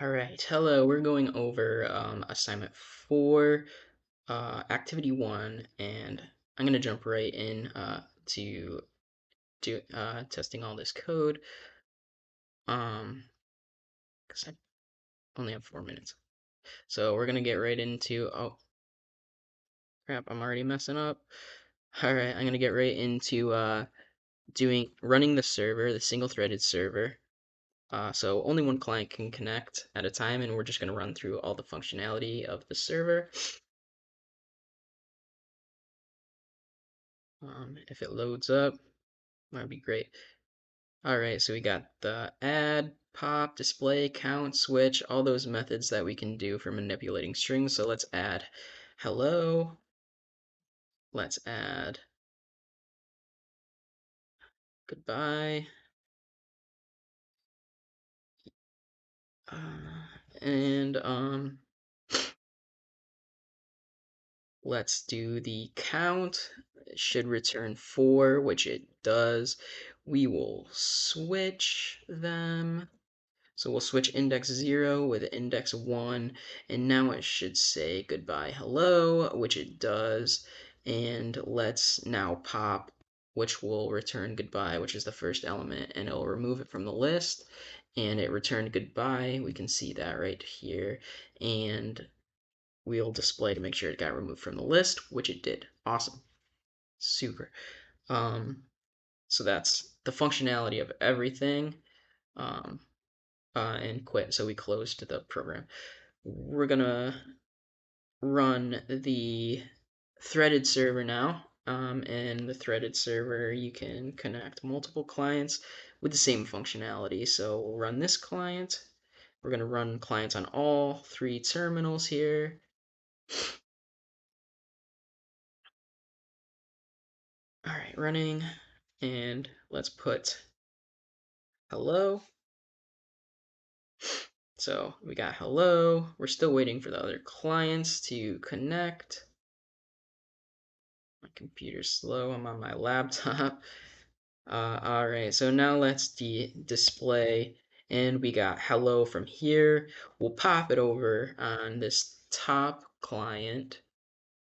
All right, hello. We're going over assignment 4, activity 1, and I'm gonna jump right in to do testing all this code. Because I only have 4 minutes, so we're gonna get right into. Oh crap! I'm already messing up. All right, I'm gonna get right into running the server, the single-threaded server. So only one client can connect at a time, and we're just gonna run through all the functionality of the server. If it loads up, that'd be great. All right, so we got the add, pop, display, count, switch, all those methods that we can do for manipulating strings. So let's add hello. Let's add goodbye. And let's do the count. It should return 4, which it does. We will switch them. So we'll switch index 0 with index 1, and now it should say goodbye hello, which it does. And let's now pop, which will return goodbye, which is the first element, and it'll remove it from the list. And it returned goodbye. We can see that right here. And we'll display to make sure it got removed from the list, which it did. Awesome. Super. So that's the functionality of everything. Um, and quit. So we closed the program. We're gonna run the threaded server now. And the threaded server, you can connect multiple clients with the same functionality. So we'll run this client. We're gonna run clients on all 3 terminals here. All right, running, and let's put hello. So we got hello. We're still waiting for the other clients to connect. My computer's slow. I'm on my laptop. All right, so now let's display, and we got hello from here. We'll pop it over on this top client,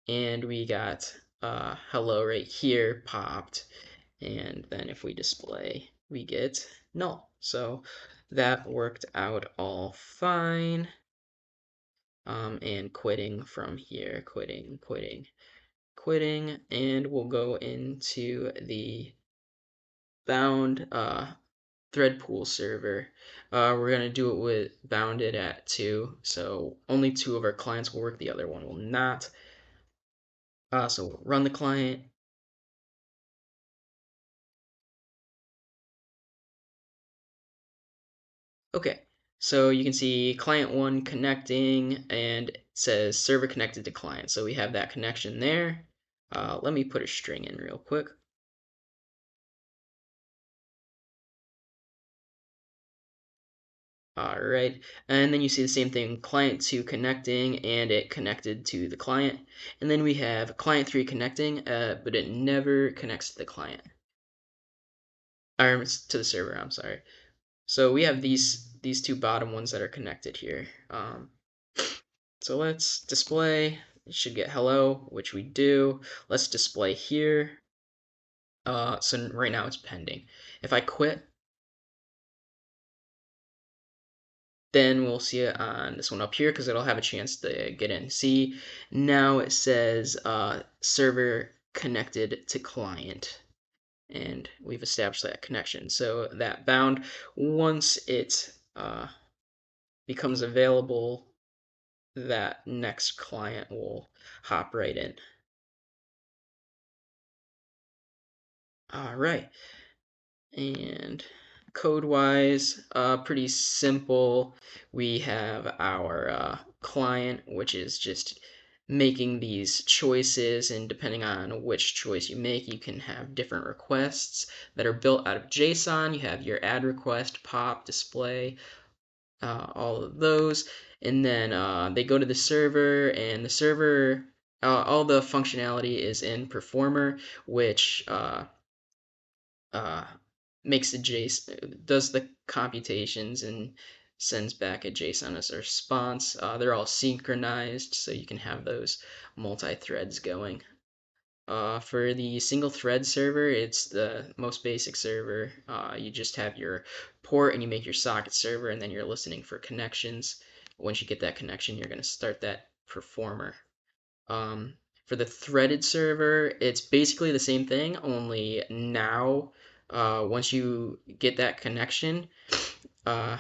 and we got hello right here popped. And then if we display, we get null. So that worked out all fine. And quitting from here, quitting, and we'll go into the bound thread pool server. We're going to do it with bounded at 2, so only 2 of our clients will work, the other one will not. So we'll run the client. Okay, so you can see client 1 connecting, and it says server connected to client. So we have that connection there. Let me put a string in real quick. All right, and then you see the same thing, client 2 connecting, and it connected to the client. And then we have client 3 connecting, but it never connects to the client, or to the server, I'm sorry. So we have these 2 bottom ones that are connected here. So let's display, it should get hello, which we do. Let's display here. So right now it's pending. If I quit, then we'll see it on this one up here because it'll have a chance to get in. See, now it says server connected to client, and we've established that connection. So that bound, once it becomes available, that next client will hop right in. All right, and code-wise, pretty simple. We have our client, which is just making these choices, and depending on which choice you make, you can have different requests that are built out of JSON. You have your add request, pop, display, all of those, and then they go to the server, and the server, all the functionality is in Performer, which uh, makes the JSON, does the computations and sends back a JSON as a response. They're all synchronized, so you can have those multi-threads going. For the single thread server, it's the most basic server. You just have your port and you make your socket server, and then you're listening for connections. Once you get that connection, you're going to start that performer. Um, for the threaded server, it's basically the same thing, only now, once you get that connection, uh,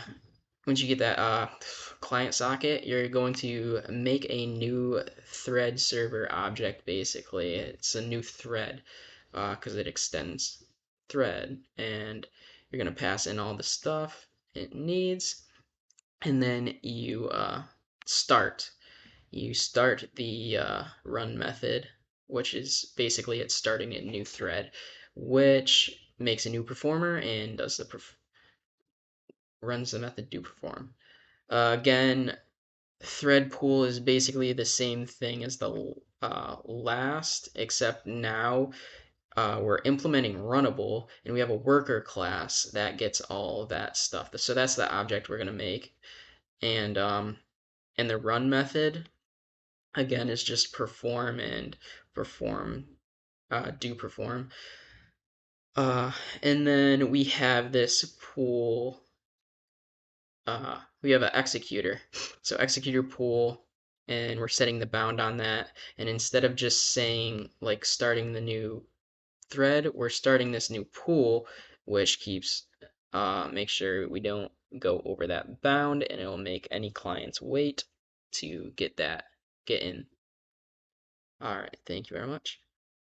once you get that client socket, you're going to make a new thread server object, basically. It's a new thread because it extends thread, and you're going to pass in all the stuff it needs, and then start. You start the run method, which is basically it's starting a new thread, which makes a new performer and does the runs the method do perform. Again, thread pool is basically the same thing as the last, except now we're implementing runnable, and we have a worker class that gets all that stuff. So that's the object we're going to make. And the run method, again, is just perform and perform, do perform. Uh, and then we have this pool we have an executor. So executor pool, and we're setting the bound on that. And instead of just saying like starting the new thread, we're starting this new pool, which keeps make sure we don't go over that bound, and it'll make any clients wait to get in. All right, thank you very much.